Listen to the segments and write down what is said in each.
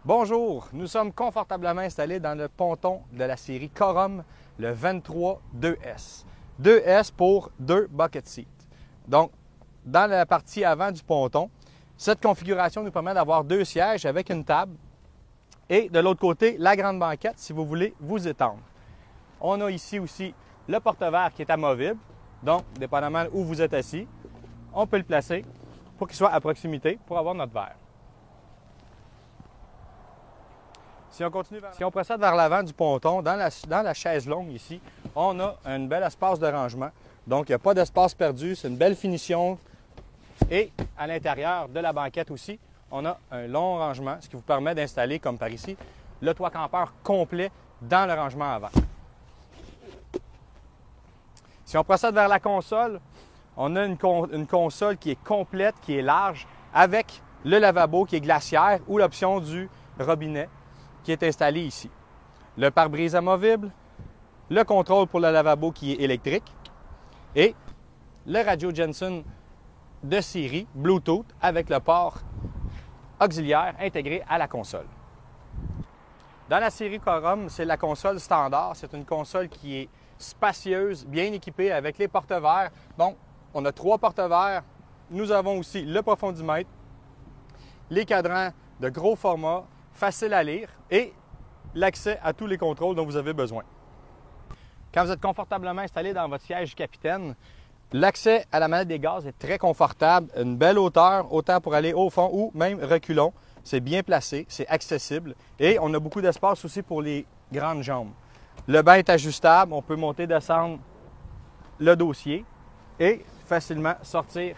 Bonjour, nous sommes confortablement installés dans le ponton de la série Corum, le 23 2S. 2S pour 2 bucket seats. Donc, dans la partie avant du ponton, cette configuration nous permet d'avoir 2 sièges avec une table et de l'autre côté, la grande banquette si vous voulez vous étendre. On a ici aussi le porte-verre qui est amovible, donc dépendamment où vous êtes assis, on peut le placer pour qu'il soit à proximité pour avoir notre verre. Si on procède vers l'avant du ponton, dans la chaise longue ici, on a un bel espace de rangement. Donc, il n'y a pas d'espace perdu, c'est une belle finition. Et à l'intérieur de la banquette aussi, on a un long rangement, ce qui vous permet d'installer, comme par ici, le toit campeur complet dans le rangement avant. Si on procède vers la console, on a une console qui est complète, qui est large, avec le lavabo qui est glaciaire ou l'option du robinet qui est installé ici. Le pare-brise amovible, le contrôle pour le lavabo qui est électrique et le radio Jensen de série Bluetooth avec le port auxiliaire intégré à la console. Dans la série Corum, c'est la console standard. C'est une console qui est spacieuse, bien équipée avec les porte-verres. Donc, on a 3 porte-verres. Nous avons aussi le profondimètre, les cadrans de gros format, facile à lire et l'accès à tous les contrôles dont vous avez besoin. Quand vous êtes confortablement installé dans votre siège capitaine, l'accès à la manette des gaz est très confortable, une belle hauteur, autant pour aller au fond ou même reculons. C'est bien placé, c'est accessible et on a beaucoup d'espace aussi pour les grandes jambes. Le banc est ajustable, on peut monter, descendre le dossier et facilement sortir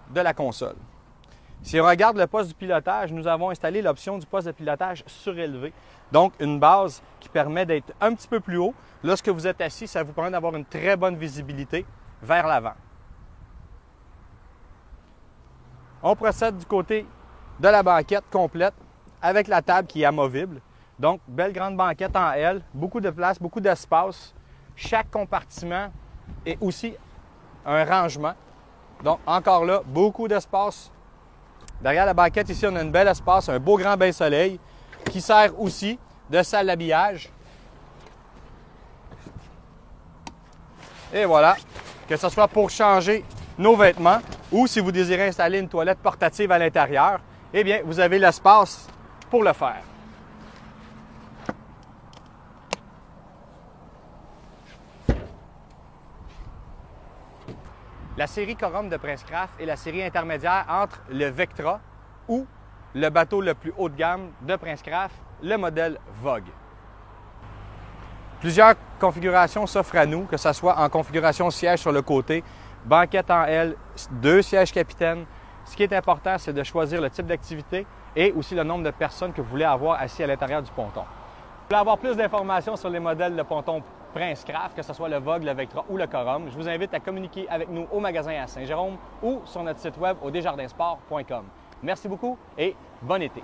de la console. Si on regarde le poste du pilotage, nous avons installé l'option du poste de pilotage surélevé. Donc, une base qui permet d'être un petit peu plus haut. Lorsque vous êtes assis, ça vous permet d'avoir une très bonne visibilité vers l'avant. On procède du côté de la banquette complète avec la table qui est amovible. Donc, belle grande banquette en L, beaucoup de place, beaucoup d'espace. Chaque compartiment est aussi un rangement. Donc, encore là, beaucoup d'espace. Derrière la banquette, ici, on a un bel espace, un beau grand bain-soleil qui sert aussi de salle d'habillage. Et voilà, que ce soit pour changer nos vêtements ou si vous désirez installer une toilette portative à l'intérieur, eh bien, vous avez l'espace pour le faire. La série Corum de Princecraft est la série intermédiaire entre le Vectra ou le bateau le plus haut de gamme de Princecraft, le modèle Vogue. Plusieurs configurations s'offrent à nous, que ce soit en configuration siège sur le côté, banquette en L, 2 sièges capitaines. Ce qui est important, c'est de choisir le type d'activité et aussi le nombre de personnes que vous voulez avoir assis à l'intérieur du ponton. Vous voulez avoir plus d'informations sur les modèles de ponton Princecraft, que ce soit le Vogue, le Vectra ou le Corum, je vous invite à communiquer avec nous au magasin à Saint-Jérôme ou sur notre site web au desjardinsport.com. Merci beaucoup et bon été!